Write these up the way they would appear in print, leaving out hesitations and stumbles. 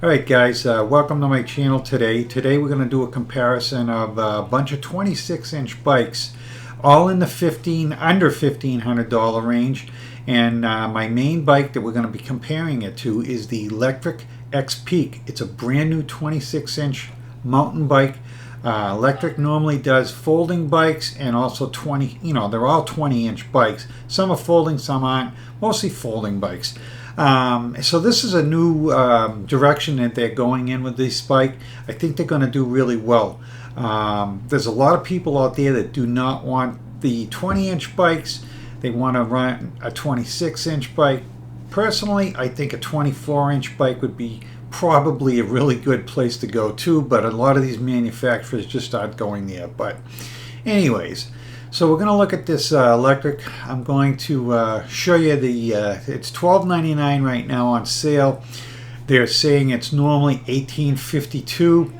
Alright guys, welcome to my channel today. Today we're going to do a comparison of a bunch of 26-inch bikes, all in the under $1,500 range. And my main bike that we're going to be comparing it to is the Lectric XPeak. It's a brand new 26-inch mountain bike. Lectric normally does folding bikes and also they're all 20-inch bikes. Some are folding, some aren't, mostly folding bikes. So this is a new direction that they're going in with this bike. I think they're going to do really well. There's a lot of people out there that do not want the 20-inch bikes. They want to run a 26-inch bike. Personally, I think a 24-inch bike would be probably a really good place to go to, but a lot of these manufacturers just aren't going there. But anyways, so we're going to look at this Lectric. I'm going to show you it's $12.99 right now on sale. They're saying it's normally $18.52.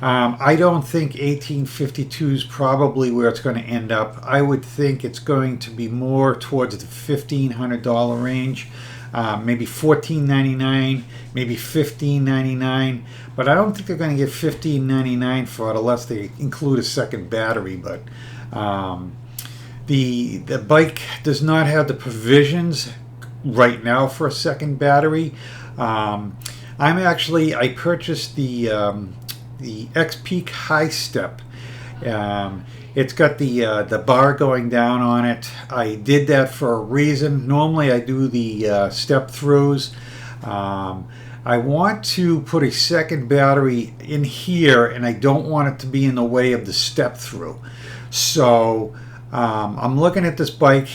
I don't think $18.52 is probably where it's going to end up. I would think it's going to be more towards the $1,500 range. Maybe $14.99, maybe $15.99, but I don't think they're going to get $15.99 for it unless they include a second battery. But the bike does not have the provisions right now for a second battery. I purchased the XPeak High Step. It's got the bar going down on it. I did that for a reason. Normally I do the step throughs. I want to put a second battery in here, and I don't want it to be in the way of the step through. So I'm looking at this bike,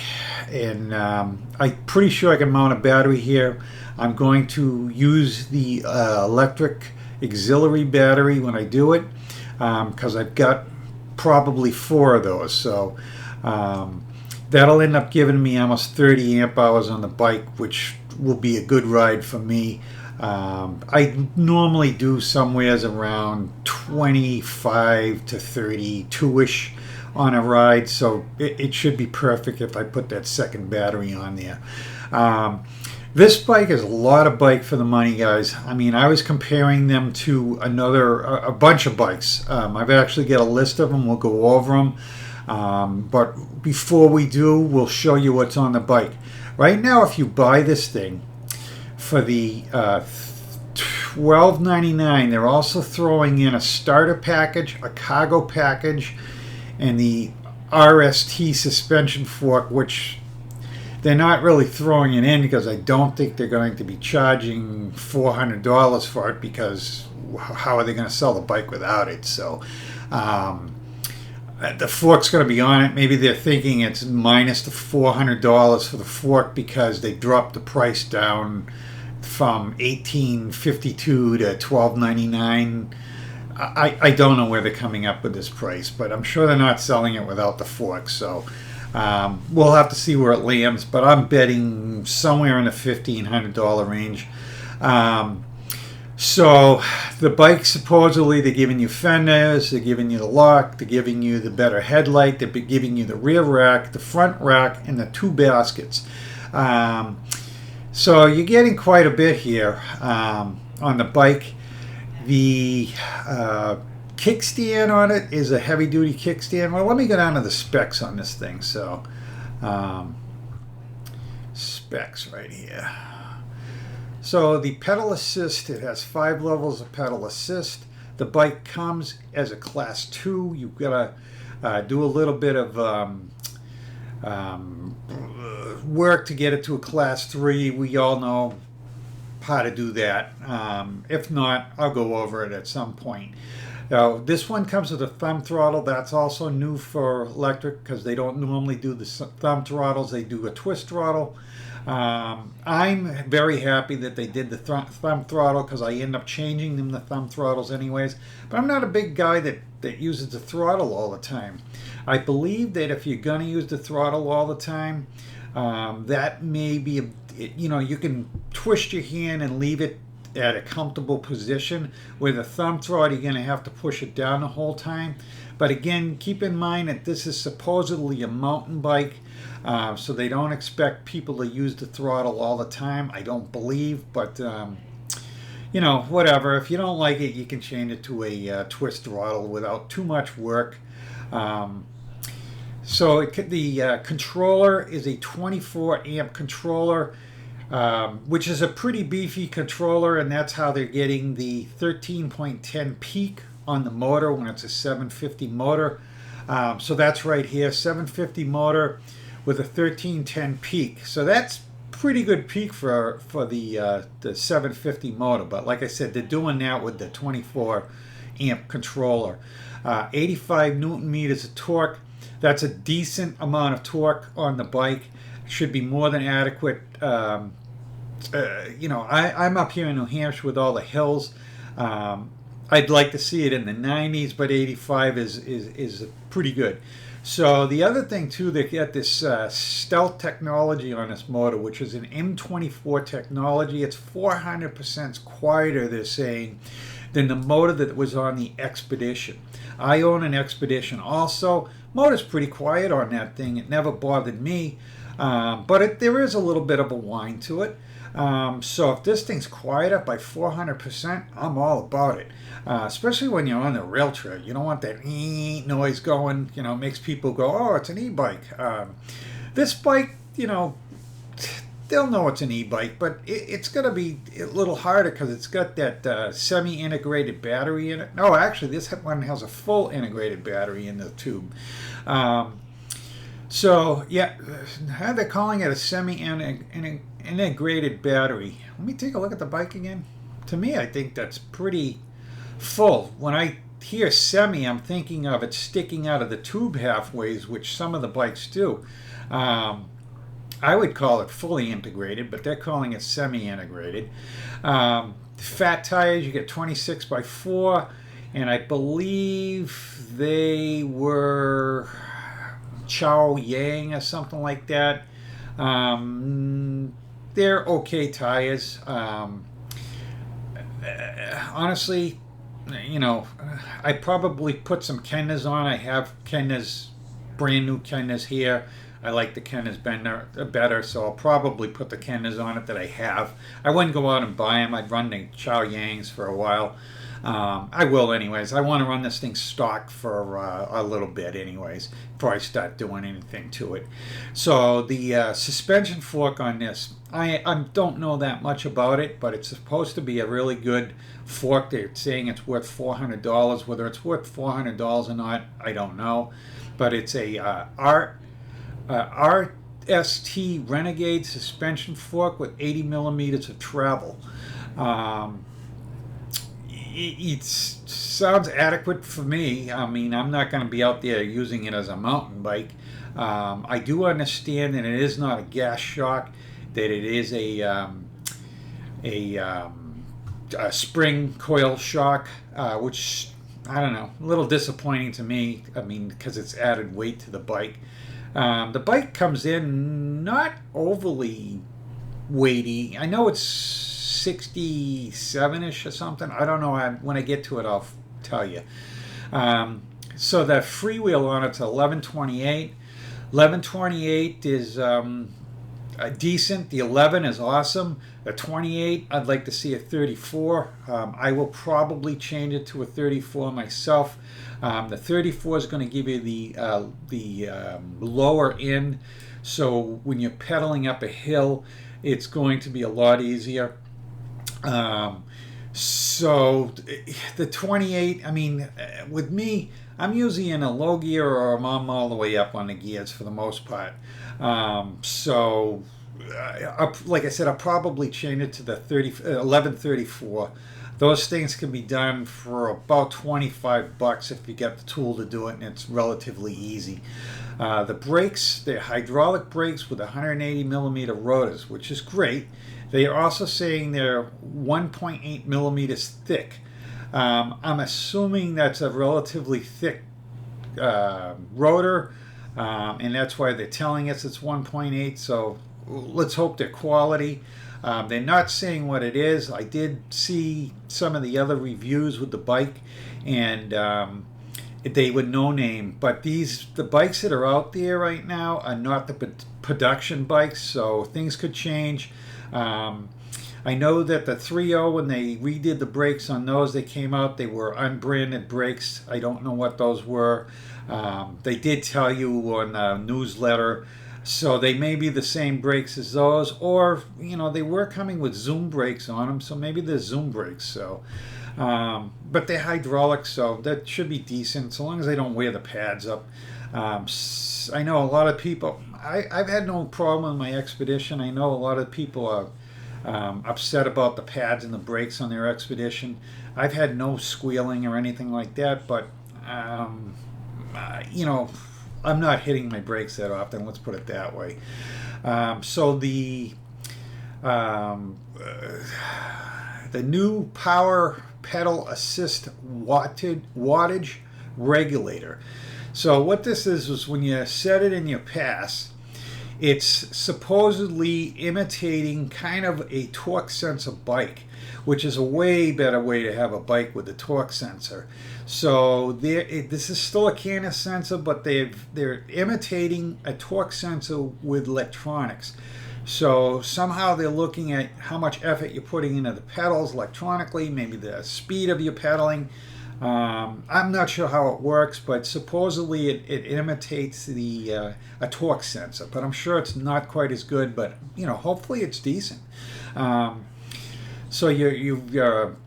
and I'm pretty sure I can mount a battery here. I'm going to use the electric auxiliary battery when I do it, because I've got probably 4 of those. So that'll end up giving me almost 30 amp hours on the bike, which will be a good ride for me. I normally do somewheres around 25 to 32-ish on a ride, so it should be perfect if I put that second battery on there. This bike is a lot of bike for the money, guys. I mean, I was comparing them to a bunch of bikes. I've actually got a list of them. We'll go over them. But before we do, we'll show you what's on the bike. Right now, if you buy this thing for the $12.99, they're also throwing in a starter package, a cargo package, and the RST suspension fork, which they're not really throwing it in because I don't think they're going to be charging $400 for it, because how are they going to sell the bike without it? So the fork's going to be on it. Maybe they're thinking it's minus the $400 for the fork because they dropped the price down from $18.52 to $12.99. I don't know where they're coming up with this price, but I'm sure they're not selling it without the fork. So we'll have to see where it lands, but I'm betting somewhere in the $1,500 range. So the bike, supposedly they're giving you fenders, they're giving you the lock, they're giving you the better headlight, they're giving you the rear rack, the front rack, and the 2 baskets. So you're getting quite a bit here on the bike. The kickstand on it is a heavy-duty kickstand. Well, let me go down to the specs on this thing. So specs right here. So the pedal assist, it has 5 levels of pedal assist. The bike comes as a class 2. You've got to do a little bit of work to get it to a class 3. We all know how to do that. If not, I'll go over it at some point. Now, this one comes with a thumb throttle. That's also new for Lectric because they don't normally do the thumb throttles. They do a twist throttle. I'm very happy that they did the thumb throttle because I end up changing them the thumb throttles anyways. But I'm not a big guy that uses the throttle all the time. I believe that if you're going to use the throttle all the time, that may be, you can twist your hand and leave it at a comfortable position. With a thumb throttle, you're going to have to push it down the whole time. But again, keep in mind that this is supposedly a mountain bike, so they don't expect people to use the throttle all the time. I don't believe, but you know, whatever. If you don't like it, you can change it to a twist throttle without too much work. The controller is a 24 amp controller, which is a pretty beefy controller, and that's how they're getting the 13.10 peak on the motor when it's a 750 motor. So that's right here, 750 motor with a 1310 peak. So that's pretty good peak for the 750 motor. But like I said, they're doing that with the 24 amp controller. 85 Newton meters of torque. That's a decent amount of torque on the bike. Should be more than adequate. You know, I'm up here in New Hampshire with all the hills. I'd like to see it in the 90s, but 85 is pretty good. So the other thing too, they get this stealth technology on this motor, which is an M24 technology. It's 400% quieter, they're saying, than the motor that was on the Expedition. I own an Expedition also. Motor's pretty quiet on that thing. It never bothered me, but there is a little bit of a whine to it. So if this thing's quieter by 400%, I'm all about it. Especially when you're on the rail trail. You don't want that noise going, you know, it makes people go, oh, it's an e-bike. This bike, you know, they'll know it's an e-bike, but it's going to be a little harder because it's got that semi-integrated battery in it. No, actually, this one has a full integrated battery in the tube. So, yeah, they're calling it a semi-integrated battery. Let me take a look at the bike again. To me, I think that's pretty full. When I hear semi, I'm thinking of it sticking out of the tube halfways, which some of the bikes do. I would call it fully integrated, but they're calling it semi-integrated. Fat tires, you get 26 by 4, and I believe they were Chow Yang or something like that. They're okay tires. Honestly, you know, I probably put some Kennas on. I have Kennas, brand new Kennas here. I like the Kennas better, so I'll probably put the Kennas on it that I have. I wouldn't go out and buy them. I'd run the Chow Yangs for a while. I will anyways. I want to run this thing stock for a little bit anyways before I start doing anything to it. So the suspension fork on this, I don't know that much about it, but it's supposed to be a really good fork. They're saying it's worth $400. Whether it's worth $400 or not, I don't know. But it's a RST Renegade suspension fork with 80 millimeters of travel. It sounds adequate for me. I mean, I'm not going to be out there using it as a mountain bike. I do understand that it is not a gas shock, that it is a spring coil shock, which, I don't know, a little disappointing to me. I mean, because it's added weight to the bike. The bike comes in not overly weighty. I know it's 67-ish or something. I don't know. When I get to it, I'll tell you. So that freewheel on it's 1128. 1128 is decent. The 11 is awesome. The 28, I'd like to see a 34. I will probably change it to a 34 myself. The 34 is going to give you the lower end, so when you're pedaling up a hill, it's going to be a lot easier. So the 28, I mean, with me, I'm usually in a low gear or I'm all the way up on the gears for the most part. Like I said, I'll probably change it to the 1134. Those things can be done for about $25 if you get the tool to do it, and it's relatively easy. The brakes, they're hydraulic brakes with 180 millimeter rotors, which is great. They are also saying they're 1.8 millimeters thick. I'm assuming that's a relatively thick rotor, and that's why they're telling us it's 1.8, so let's hope they're quality. They're not saying what it is. I did see some of the other reviews with the bike, and they were no name. But the bikes that are out there right now are not the production bikes, so things could change. I know that the 3.0, when they redid the brakes on those, they came out, they were unbranded brakes. I don't know what those were. They did tell you on the newsletter, so they may be the same brakes as those, or they were coming with zoom brakes on them, so maybe they're zoom brakes. So, but they're hydraulic, so that should be decent, so long as they don't wear the pads up. I know a lot of people. I've had no problem with my Expedition. I know a lot of people are upset about the pads and the brakes on their Expedition. I've had no squealing or anything like that, but I'm not hitting my brakes that often. Let's put it that way. So the new power pedal assist wattage regulator. So what this is when you set it in your pass, it's supposedly imitating kind of a torque sensor bike, which is a way better way to have a bike with a torque sensor. So this is still a Canis sensor, but they're imitating a torque sensor with electronics. So somehow they're looking at how much effort you're putting into the pedals electronically, maybe the speed of your pedaling. I'm not sure how it works, but supposedly it imitates a torque sensor. But I'm sure it's not quite as good. But hopefully it's decent. So your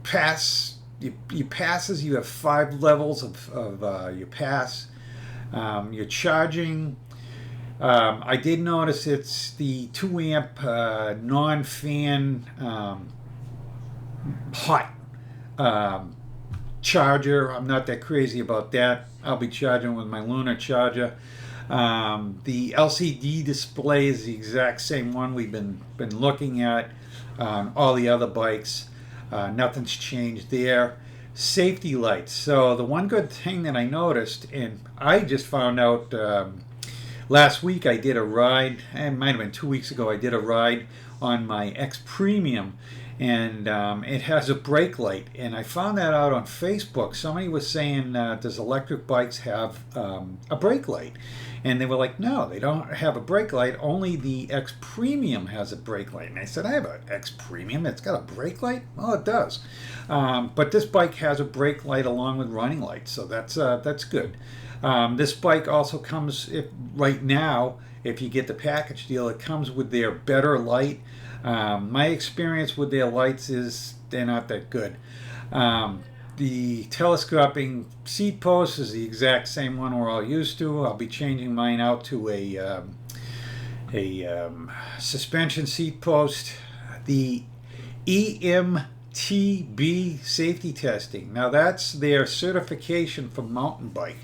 pass, your passes. You have 5 levels of your pass. Your charging. I did notice it's the 2 amp non-fan hot charger. I'm not that crazy about that. I'll be charging with my Lunar charger. The LCD display is the exact same one we've been looking at on all the other bikes. Nothing's changed there. Safety lights. So the one good thing that I noticed, and I just found out last week, I did a ride. It might have been 2 weeks ago. I did a ride on my X Premium, and it has a brake light. And I found that out on Facebook. Somebody was saying, does electric bikes have a brake light? And they were like, no, they don't have a brake light. Only the X Premium has a brake light. And I said, I have an X Premium. It's got a brake light? Well, it does. But this bike has a brake light along with running lights, so that's good. This bike also comes, right now, if you get the package deal, it comes with their better light. My experience with their lights is they're not that good. The telescoping seat post is the exact same one we're all used to. I'll be changing mine out to a suspension seat post. The EMTB safety testing. Now that's their certification for mountain bike.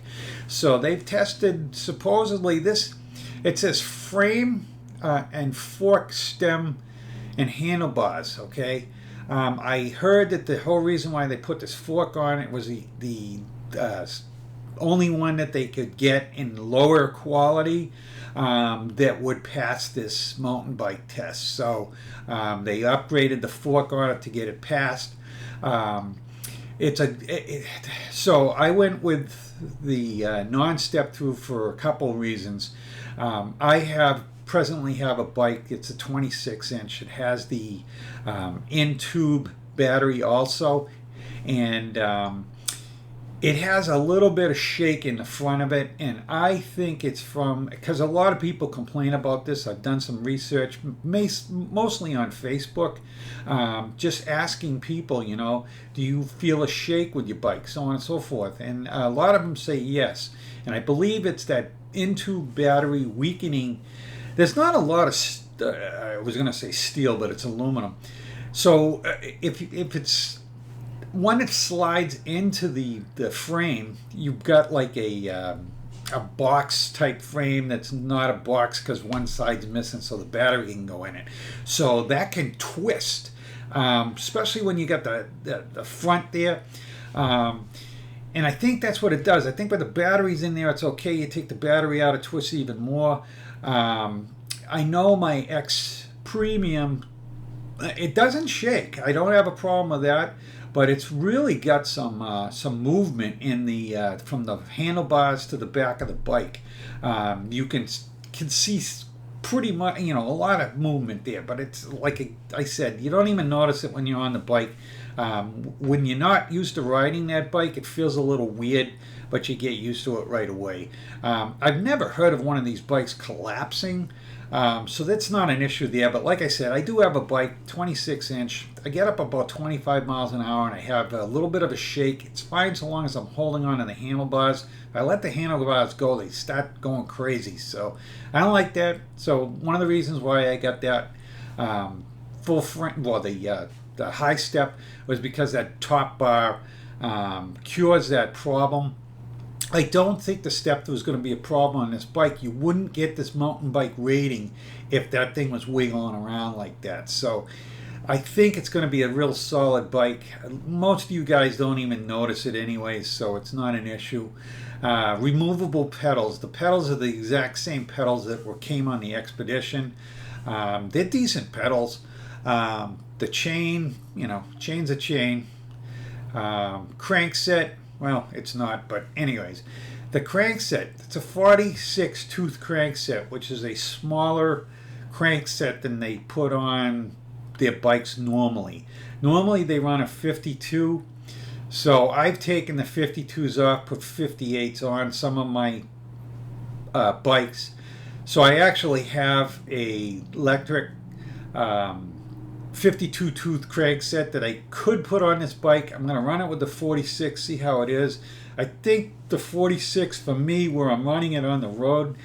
So they've tested supposedly this. It says frame and fork stem and handlebars. Okay. I heard that the whole reason why they put this fork on it was the only one that they could get in lower quality that would pass this mountain bike test. So they upgraded the fork on it to get it passed. So I went with the non-step through for a couple reasons. I presently have a bike. It's a 26-inch. It has the in-tube battery also, and it has a little bit of shake in the front of it, and I think it's because a lot of people complain about this. I've done some research, mostly on Facebook, just asking people, do you feel a shake with your bike, so on and so forth, and a lot of them say yes, and I believe it's that in-tube battery weakening. There's not a lot of, I was going to say steel, but it's aluminum. So if it's, when it slides into the frame, you've got like a box type frame that's not a box because one side's missing, so the battery can go in it. So that can twist, especially when you got the front there. And I think that's what it does. I think when the battery's in there, it's okay. You take the battery out, it twists even more. I know my X Premium, it doesn't shake. I don't have a problem with that, but it's really got some movement in the from the handlebars to the back of the bike. You can see pretty much, you know, a lot of movement there, but it's like I said, you don't even notice it when you're on the bike. When you're not used to riding that bike, it feels a little weird, but you get used to it right away. I've never heard of one of these bikes collapsing, so that's not an issue there. But like I said, I do have a bike, 26 inch. I get up about 25 miles an hour, and I have a little bit of a shake. It's fine so long as I'm holding on to the handlebars. If I let the handlebars go, they start going crazy. So I don't like that. So one of the reasons why I got that full frame, well, the high step, was because that top bar cures that problem. I don't think the step through is going to be a problem on this bike. You wouldn't get this mountain bike rating if that thing was wiggling around like that. So I think it's going to be a real solid bike. Most of you guys don't even notice it anyways, so it's not an issue. Removable pedals. The pedals are the exact same pedals that came on the Expedition. They're decent pedals. The chain, you know, chain's a chain. Crankset, well, it's not, but anyways. The crankset, it's a 46 tooth crankset, which is a smaller crankset than they put on their bikes normally. Normally they run a 52, so I've taken the 52s off, put 58s on some of my bikes. So I actually have a electric 52 tooth crankset that I could put on this bike. I'm going to run it with the 46, see how it is. I think the 46 for me, where I'm running it on the road,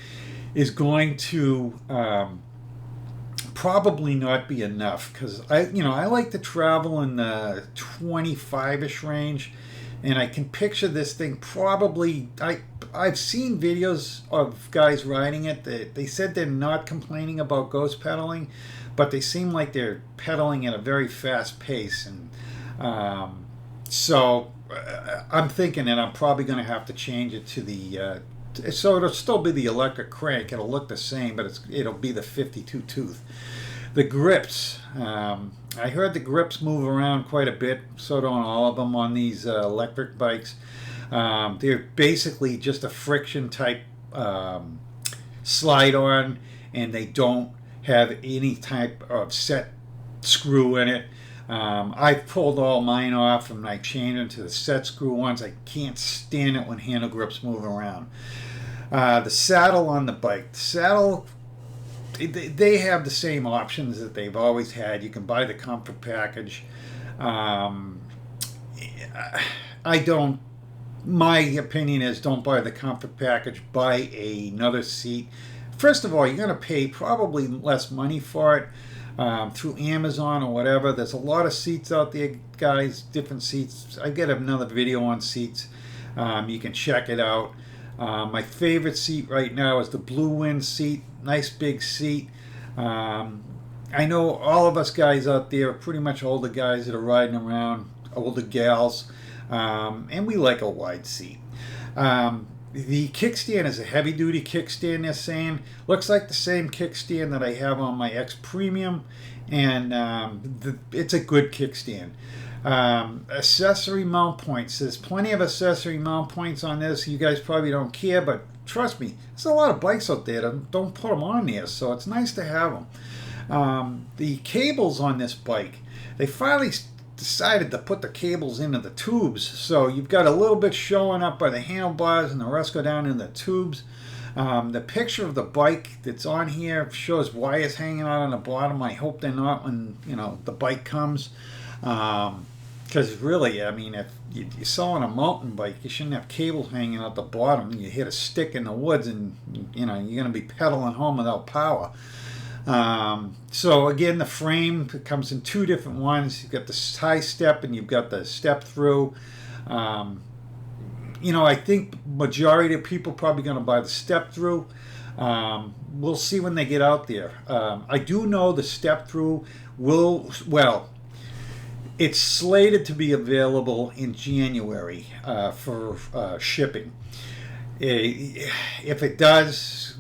is going to probably not be enough, because I like to travel in the 25ish range, and I can picture this thing probably. I've seen videos of guys riding it. They said they're not complaining about ghost pedaling, but they seem like they're pedaling at a very fast pace, and so I'm thinking that I'm probably going to have to change it to the. So it'll still be the electric crank. It'll look the same, but it'll be the 52 tooth. The grips. I heard the grips move around quite a bit. So don't all of them on these electric bikes. They're basically just a friction type slide on, and they don't have any type of set screw in it. I've pulled all mine off and I changed them to the set screw ones. I can't stand it when handle grips move around. The saddle on the bike. The saddle, they have the same options that they've always had. You can buy the comfort package. My opinion is, don't buy the comfort package, buy another seat. First of all, you're going to pay probably less money for it through Amazon or whatever. There's a lot of seats out there, guys, different seats. I get another video on seats. You can check it out. My favorite seat right now is the Blue Wind seat. Nice big seat. I know all of us guys out there are pretty much older guys that are riding around, older gals, and we like a wide seat. The kickstand is a heavy-duty kickstand, they're saying. Looks like the same kickstand that I have on my X Premium, and it's a good kickstand. Accessory mount points. There's plenty of accessory mount points on this. You guys probably don't care, but trust me, there's a lot of bikes out there that don't put them on there, so it's nice to have them. The cables on this bike, they finally decided to put the cables into the tubes, so you've got a little bit showing up by the handlebars and the rest go down in the tubes. The picture of the bike that's on here shows wires hanging out on the bottom. I hope they're not when the bike comes, because really, I mean, if you're selling a mountain bike, you shouldn't have cables hanging out the bottom. You hit a stick in the woods and you're going to be pedaling home without power. So again, the frame comes in two different ones. You've got the high step and you've got the step through. I think majority of people probably going to buy the step through. We'll see when they get out there. I do know the step through it's slated to be available in January for shipping. If it does,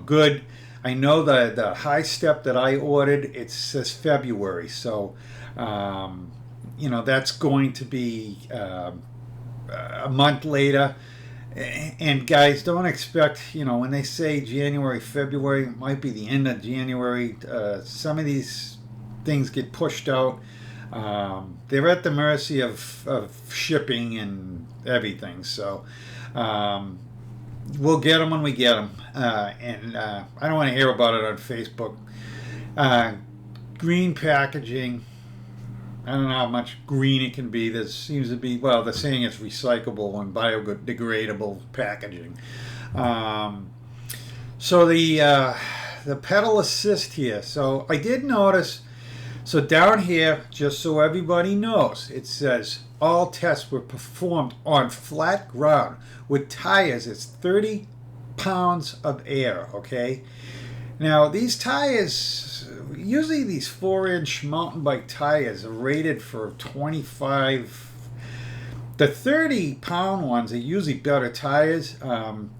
good. I know the high step that I ordered, it says February, so that's going to be a month later. And guys, don't expect, when they say January, February, it might be the end of January. Some of these things get pushed out. They're at the mercy of shipping and everything. So we'll get them when we get them. And I don't want to hear about it on Facebook. Green packaging. I don't know how much green it can be. There seems to be, well, they're saying it's recyclable and biodegradable packaging. So the pedal assist here. So I did notice, so down here, just so everybody knows, it says all tests were performed on flat ground with tires. It's 30 pounds of air, okay? Now, these tires, usually these 4-inch mountain bike tires are rated for 25. The 30-pound ones are usually better tires,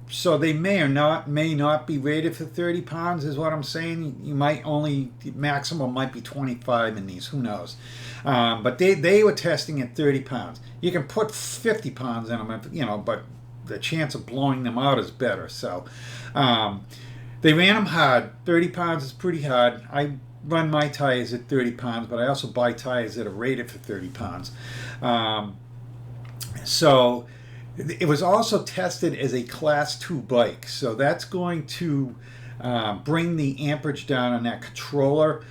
so they may not be rated for 30 pounds, is what I'm saying. You might only, the maximum might be 25 in these, who knows. But they were testing at 30 pounds. You can put 50 pounds in them, but the chance of blowing them out is better. So they ran them hard. 30 pounds is pretty hard. I run my tires at 30 pounds, but I also buy tires that are rated for 30 pounds. So it was also tested as a Class 2 bike. So that's going to bring the amperage down on that controller.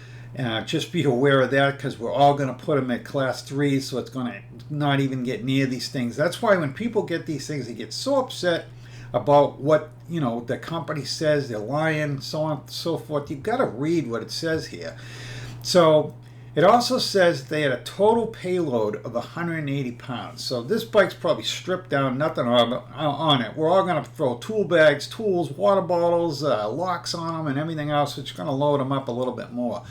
Just be aware of that, because we're all going to put them at Class 3, so it's going to not even get near these things. That's why when people get these things, they get so upset about what the company says, they're lying, so on and so forth. You've got to read what it says here. So it also says they had a total payload of 180 pounds. So this bike's probably stripped down, nothing on it. We're all going to throw tool bags, tools, water bottles, locks on them, and everything else, which is going to load them up a little bit more.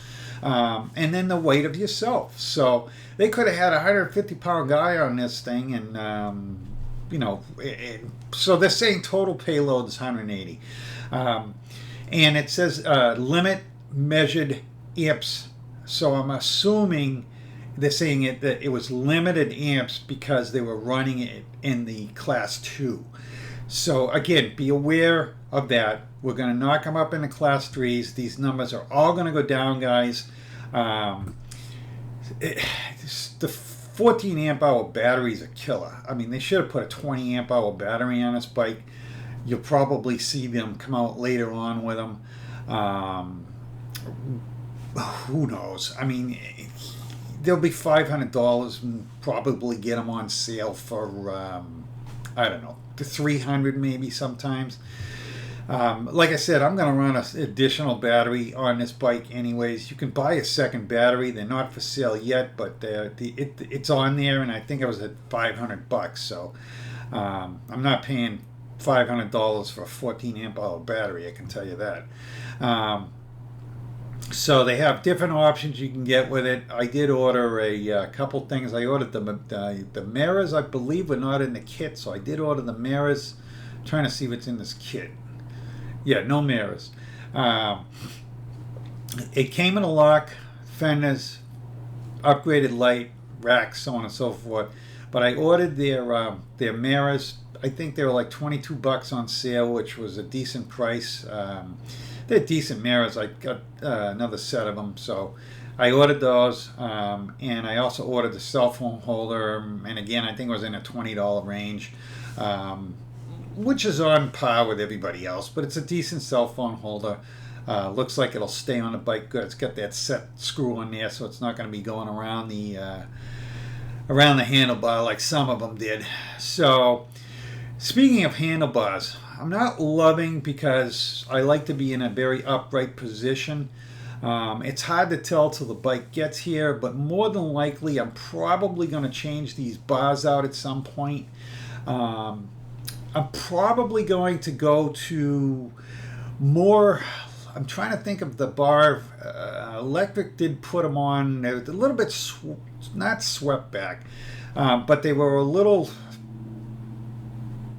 And then the weight of yourself. So they could have had a 150-pound guy on this thing, and so they're saying total payload is 180. And it says limit measured amps. So I'm assuming they're saying that it was limited amps because they were running it in the Class 2. So again, be aware of that. We're going to knock them up into Class 3s. These numbers are all going to go down, guys. The 14 amp hour battery is a killer. I mean, they should have put a 20 amp hour battery on this bike. You'll probably see them come out later on with them. Who knows? I mean, they'll be $500 and probably get them on sale for, I don't know, to $300 maybe sometimes. Like I said, I'm going to run an additional battery on this bike anyways. You can buy a second battery. They're not for sale yet, but it's on there, and I think it was at $500. So I'm not paying $500 for a 14 amp hour battery, I can tell you that. So they have different options you can get with it. I did order a couple things. I ordered the mirrors, I believe, were not in the kit, so I did order the mirrors. I'm trying to see what's in this kit. Yeah, no mirrors. It came in a lock, fenders, upgraded light, racks, so on and so forth. But I ordered their mirrors. I think they were like $22 on sale, which was a decent price. They're decent mirrors. I got another set of them, so I ordered those. And I also ordered the cell phone holder, and again, I think it was in a $20 range. Which is on par with everybody else, but it's a decent cell phone holder. Looks like it'll stay on the bike good. It's got that set screw in there, so it's not going to be going around the handlebar like some of them did. So, speaking of handlebars, I'm not loving, because I like to be in a very upright position. It's hard to tell till the bike gets here, but more than likely I'm probably going to change these bars out at some point. I'm probably going to go to more, I'm trying to think of the bar. Lectric did put them on. They were a little bit, not swept back, but they were a little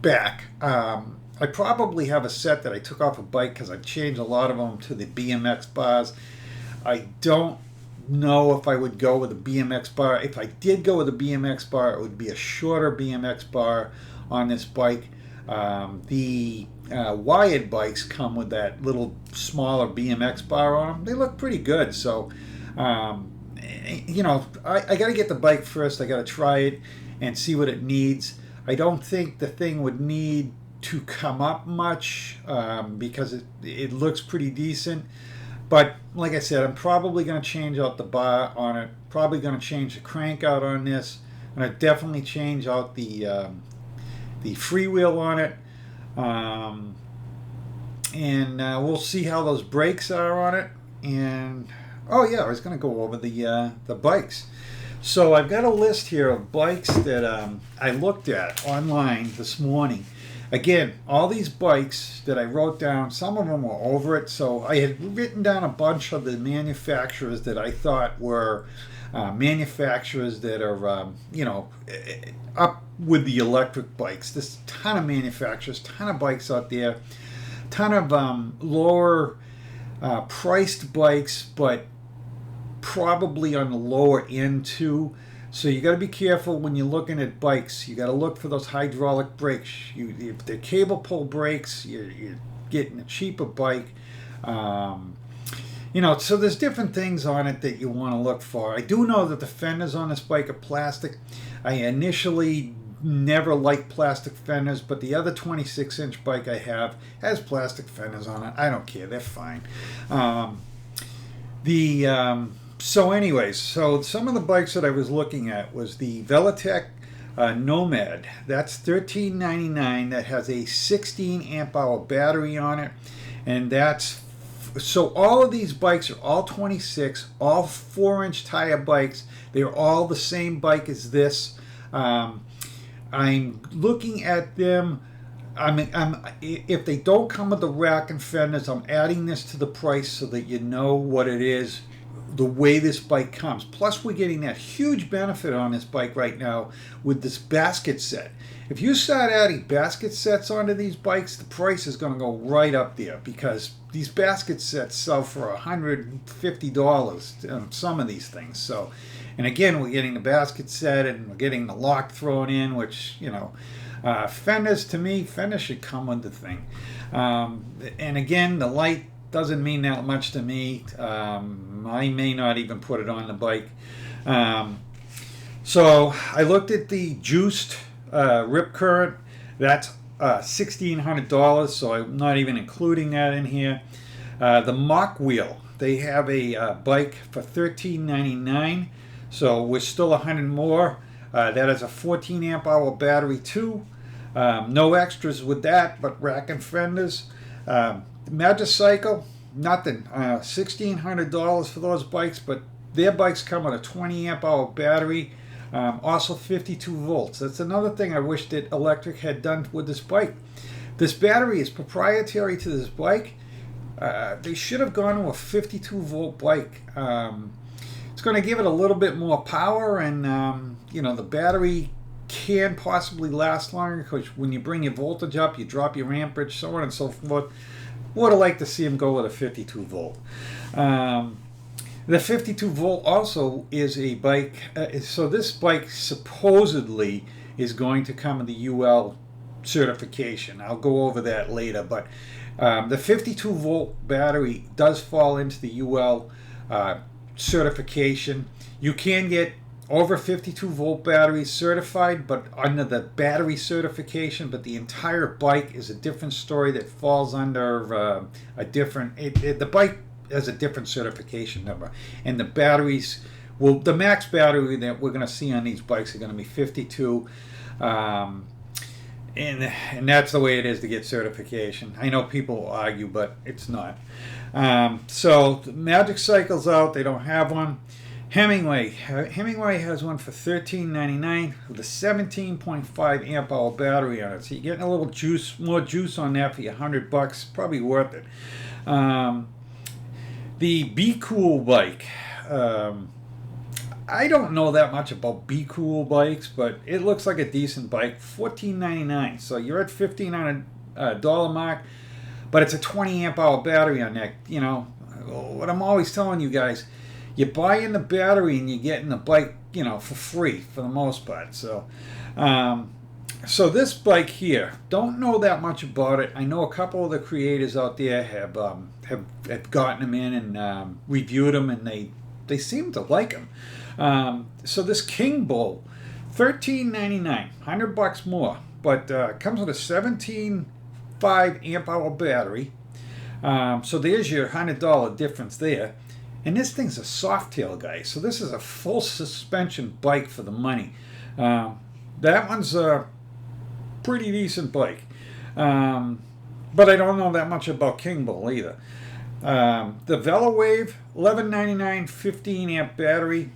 back. I probably have a set that I took off a bike because I've changed a lot of them to the BMX bars. I don't know if I would go with a BMX bar. If I did go with a BMX bar, it would be a shorter BMX bar on this bike. The wired bikes come with that little smaller BMX bar on them. They look pretty good. So, you know, I got to get the bike first. I got to try it and see what it needs. I don't think the thing would need to come up much because it looks pretty decent. But like I said, I'm probably going to change out the bar on it. Probably going to change the crank out on this. I'm going to definitely change out the freewheel on it. And we'll see how those brakes are on it. And oh yeah, I was going to go over the bikes. So I've got a list here of bikes that I looked at online this morning. Again, all these bikes that I wrote down, some of them were over it. So I had written down a bunch of the manufacturers that I thought were manufacturers that are, you know, up with the electric bikes. There's a ton of manufacturers, ton of bikes out there, ton of lower priced bikes, but probably on the lower end too. So you got to be careful when you're looking at bikes. You got to look for those hydraulic brakes. If they're cable pull brakes, you're getting a cheaper bike. You know, so there's different things on it that you want to look for. I do know that the fenders on this bike are plastic. I initially never liked plastic fenders, but the other 26-inch bike I have has plastic fenders on it. I don't care. They're fine. So anyways, so some of the bikes that I was looking at was the Velatech Nomad. That's $13.99. That has a 16 amp hour battery on it. And that's, so all of these bikes are all 26, all 4-inch tire bikes. They're all the same bike as this. I'm looking at them. If they don't come with the rack and fenders, I'm adding this to the price so that you know what it is, the way this bike comes. Plus, we're getting that huge benefit on this bike right now with this basket set. If you start adding basket sets onto these bikes, the price is going to go right up there because these basket sets sell for $150 on some of these things. So, and again, we're getting the basket set and we're getting the lock thrown in, which, you know, fenders, to me, fenders should come with the thing. And again, the light doesn't mean that much to me. I may not even put it on the bike. So I looked at the juiced rip current. That's $1,600, so I'm not even including that in here. The mock wheel, they have a bike for $13.99, so we're still 100 more. That has a 14 amp hour battery too. No extras with that, but rack and fenders. Magicycle, nothing. $1,600 for those bikes, but their bikes come with a 20 amp hour battery. Also 52 volts. That's another thing I wish that Electric had done with this bike. This battery is proprietary to this bike. They should have gone to a 52 volt bike. It's going to give it a little bit more power, and you know, the battery can possibly last longer because when you bring your voltage up, you drop your amperage, so on and so forth. Would have liked to see them go with a 52 volt. The 52 volt also is a bike, so this bike supposedly is going to come with the UL certification. I'll go over that later, but the 52 volt battery does fall into the UL certification. You can get over 52 volt batteries certified, but under the battery certification, but the entire bike is a different story that falls under a different, the bike has a different certification number, and the batteries, well, the max battery that we're going to see on these bikes are going to be 52, and that's the way it is to get certification. I know people will argue, but it's not. So the Magic Cycle's out, they don't have one. Hemingway has one for $13.99 with a 17.5 amp hour battery on it. So you're getting a little juice, more juice on that for your $100, probably worth it. The Be Cool bike. I don't know that much about Be Cool bikes, but it looks like a decent bike. $14.99. So you're at $1,500 mark, but it's a 20 amp hour battery on that. You know, what I'm always telling you guys, you buy in the battery and you're getting the bike, you know, for free for the most part. So So this bike here, don't know that much about it. I know a couple of the creators out there have gotten them in and reviewed them, and they seem to like them. So this King Bull, $13.99, $100 more, but comes with a 17.5 amp hour battery. So there's your $100 difference there. And this thing's a soft tail, guys. So this is a full suspension bike for the money. That one's a pretty decent bike. But I don't know that much about King Bull either. The VeloWave, $11.99, 15 amp battery.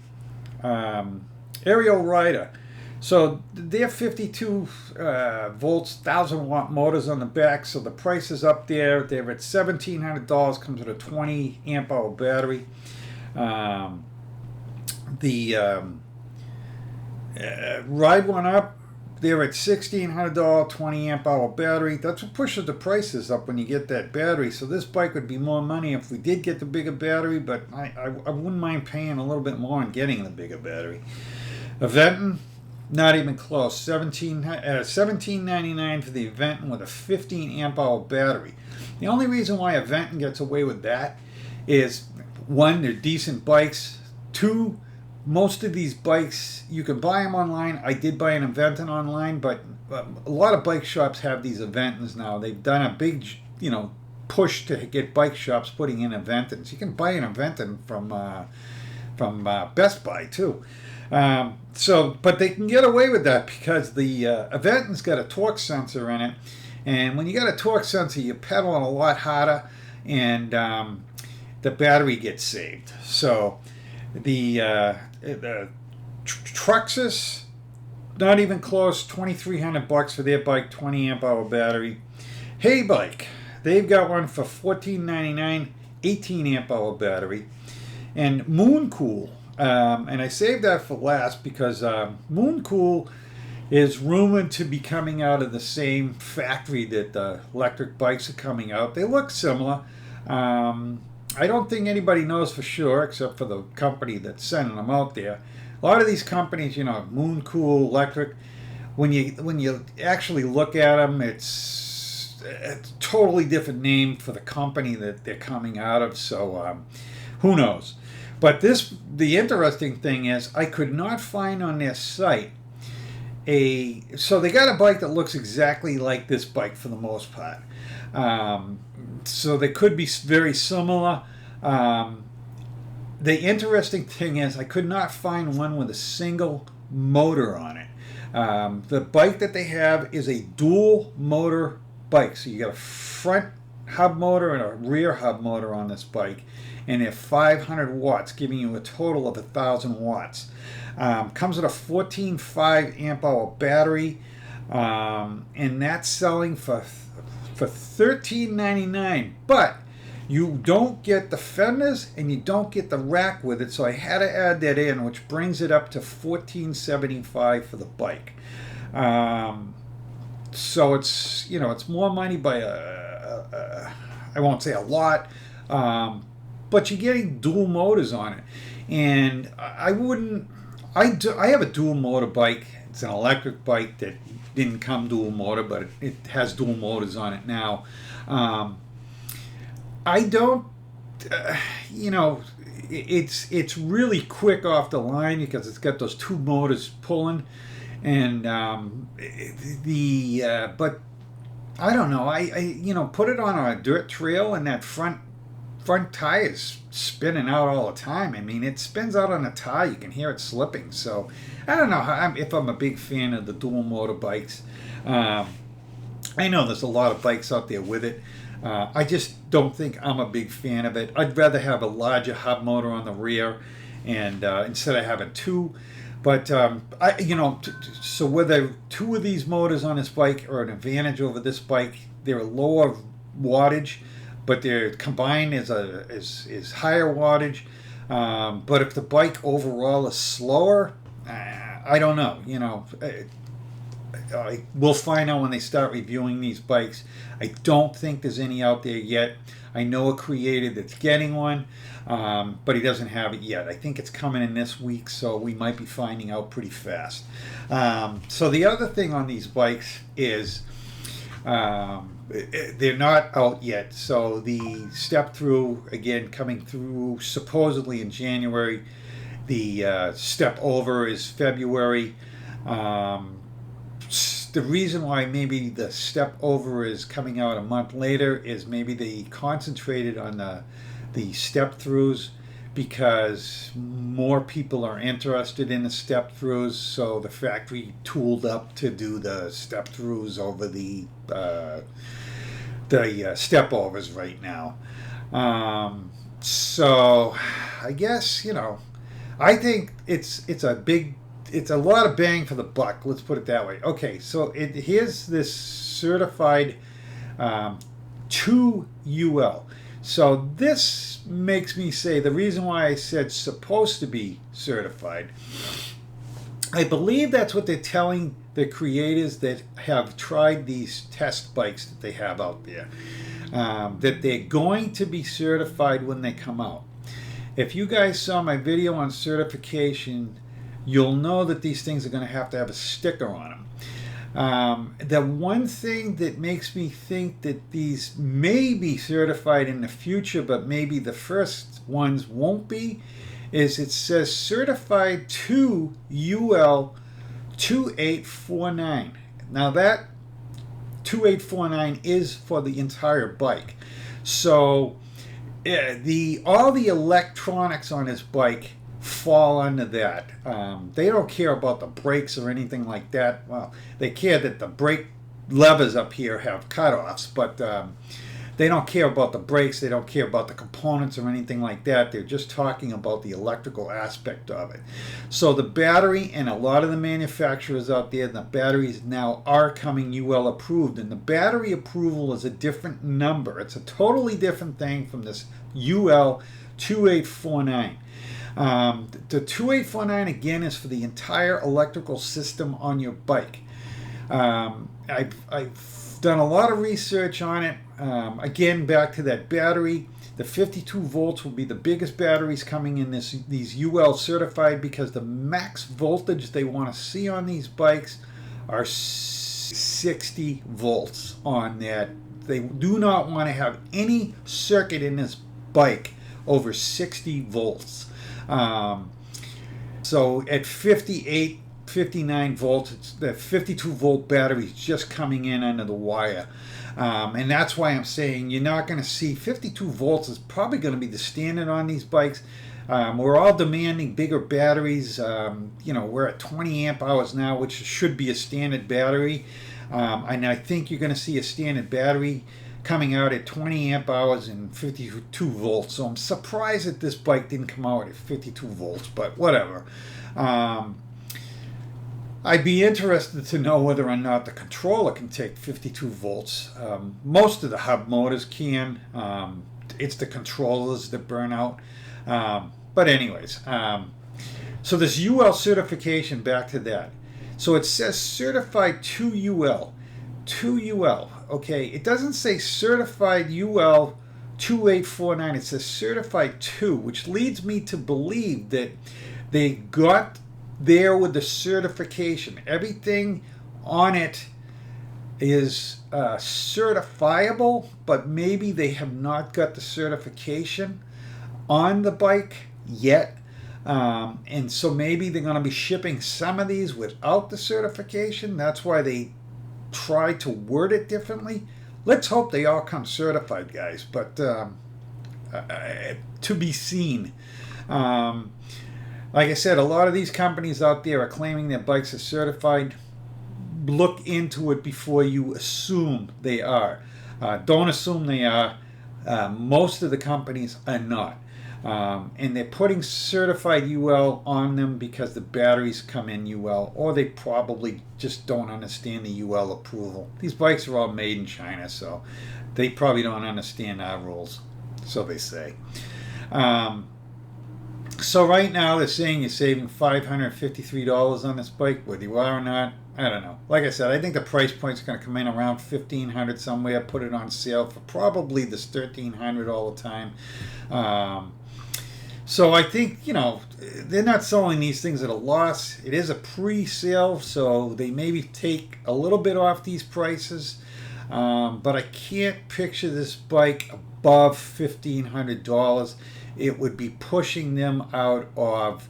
Aerial Rider. So they're 52 volts, 1,000-watt motors on the back. So the price is up there. They're at $1,700. Comes with a 20 amp hour battery. Ride One Up. They're at $1,600, 20 amp hour battery. That's what pushes the prices up when you get that battery. So this bike would be more money if we did get the bigger battery, but I wouldn't mind paying a little bit more and getting the bigger battery. Aventon, not even close. $17.99 for the Aventon with a 15 amp hour battery. The only reason why Aventon gets away with that is, one, they're decent bikes. Two, most of these bikes, you can buy them online. I did buy an Aventon online, but a lot of bike shops have these Aventons now. They've done a big, push to get bike shops putting in Aventons. You can buy an Aventon from Best Buy too. But they can get away with that because the Aventon's got a torque sensor in it, and when you got a torque sensor, you're pedaling a lot harder, and the battery gets saved. So the Truxus, not even close, $2,300 for their bike, 20 amp hour battery. Hey Bike, they've got one for $14.99, 18 amp hour battery. And Mooncool, and I saved that for last because Mooncool is rumored to be coming out of the same factory that the electric bikes are coming out. They look similar. I don't think anybody knows for sure except for the company that's sending them out there. A lot of these companies, Mooncool, Electric, when you actually look at them, it's a totally different name for the company that they're coming out of. So who knows? But the interesting thing is, I could not find on their site so they got a bike that looks exactly like this bike for the most part. So they could be very similar. The interesting thing is, I could not find one with a single motor on it. The bike that they have is a dual motor bike. So you got a front hub motor and a rear hub motor on this bike, and they're 500 watts, giving you a total of 1,000 watts. Comes with a 14.5 amp hour battery, and that's selling for $13.99. But you don't get the fenders and you don't get the rack with it, so I had to add that in, which brings it up to $14.75 for the bike. So it's it's more money by I won't say a lot, but you're getting dual motors on it, and I have a dual motor bike. It's an electric bike that didn't come dual motor, but it has dual motors on it now. I don't, it's really quick off the line because it's got those two motors pulling, and but I don't know. I put it on a dirt trail, and that front tire's spinning out all the time. I mean, it spins out on a tire. You can hear it slipping. So I don't know if I'm a big fan of the dual motor bikes. I know there's a lot of bikes out there with it. I just don't think I'm a big fan of it. I'd rather have a larger hub motor on the rear, and instead of having two. But so whether two of these motors on this bike are an advantage over this bike, they're lower wattage, but they're combined is higher wattage. But if the bike overall is slower, I don't know. we'll find out when they start reviewing these bikes. I don't think there's any out there yet. I know a curated that's getting one, but he doesn't have it yet. I think it's coming in this week, so we might be finding out pretty fast. So the other thing on these bikes is they're not out yet. So the step through, again, coming through supposedly in January. The step over is February. The reason why maybe the step over is coming out a month later is maybe they concentrated on the step throughs because more people are interested in the step throughs, so the factory tooled up to do the step throughs over the step overs right now. So I guess, I think it's a lot of bang for the buck. Let's put it that way. Okay, so here's this certified 2UL. So this makes me say the reason why I said supposed to be certified. I believe that's what they're telling the creators that have tried these test bikes that they have out there, that they're going to be certified when they come out. If you guys saw my video on certification, you'll know that these things are going to have a sticker on them. The one thing that makes me think that these may be certified in the future, but maybe the first ones won't be, is it says certified to UL 2849. Now that 2849 is for the entire bike. So all the electronics on this bike fall under that. They don't care about the brakes or anything like that. Well, they care that the brake levers up here have cutoffs, but they don't care about the brakes. They don't care about the components or anything like that. They're just talking about the electrical aspect of it. So the battery, and a lot of the manufacturers out there, the batteries now are coming UL approved, and the battery approval is a different number. It's a totally different thing from this UL 2849. The 2849 again is for the entire electrical system on your bike. I've done a lot of research on it. Again, back to that battery, the 52 volts will be the biggest batteries coming in these UL certified, because the max voltage they want to see on these bikes are 60 volts on that. They do not want to have any circuit in this bike over 60 volts. So at 58, 59 volts, it's the 52 volt battery is just coming in under the wire. And that's why I'm saying you're not going to see 52 volts is probably going to be the standard on these bikes. We're all demanding bigger batteries. We're at 20 amp hours now, which should be a standard battery. And I think you're going to see a standard battery coming out at 20 amp hours and 52 volts. So I'm surprised that this bike didn't come out at 52 volts, but whatever. I'd be interested to know whether or not the controller can take 52 volts. Most of the hub motors can. It's the controllers that burn out. But anyways, so this UL certification, back to that. So it says certified to UL. To UL. Okay, it doesn't say certified UL 2849. It says certified to, which leads me to believe that they got there with the certification. Everything on it is certifiable, but maybe they have not got the certification on the bike yet. And so maybe they're going to be shipping some of these without the certification. That's why they try to word it differently. Let's hope they all come certified, guys, but to be seen. Like I said, a lot of these companies out there are claiming their bikes are certified. Look into it before you assume they are. Don't assume they are. Most of the companies are not. And they're putting certified UL on them because the batteries come in UL, or they probably just don't understand the UL approval. These bikes are all made in China, so they probably don't understand our rules, so they say. So right now they're saying you're saving $553 on this bike. Whether you are or not, I don't know. Like I said, I think the price point's going to come in around $1,500 somewhere. Put it on sale for probably this $1,300 all the time. So I think, you know, they're not selling these things at a loss. It is a pre-sale, so they maybe take a little bit off these prices. But I can't picture this bike above $1,500. It would be pushing them out of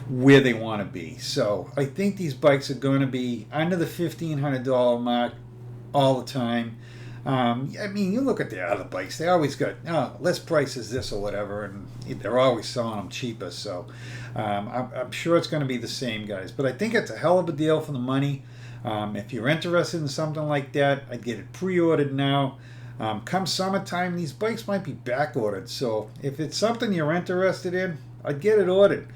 where they want to be. So I think these bikes are going to be under the $1,500 mark all the time. I mean, you look at the other bikes, they always got, oh, list price is this or whatever, and they're always selling them cheaper. So I'm sure it's going to be the same, guys. But I think it's a hell of a deal for the money. If you're interested in something like that, I'd get it pre-ordered now. Come summertime, these bikes might be back ordered. So if it's something you're interested in, I'd get it ordered.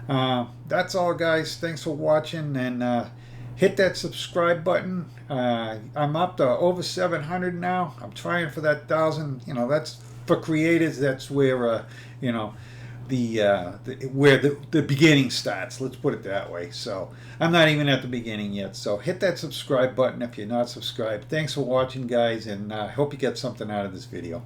That's all, guys. Thanks for watching, and hit that subscribe button. I'm up to over 700 now. I'm trying for that 1,000. You know, that's for creators. That's where you know, where the beginning starts. Let's put it that way. So I'm not even at the beginning yet. So hit that subscribe button if you're not subscribed. Thanks for watching, guys, and I hope you get something out of this video.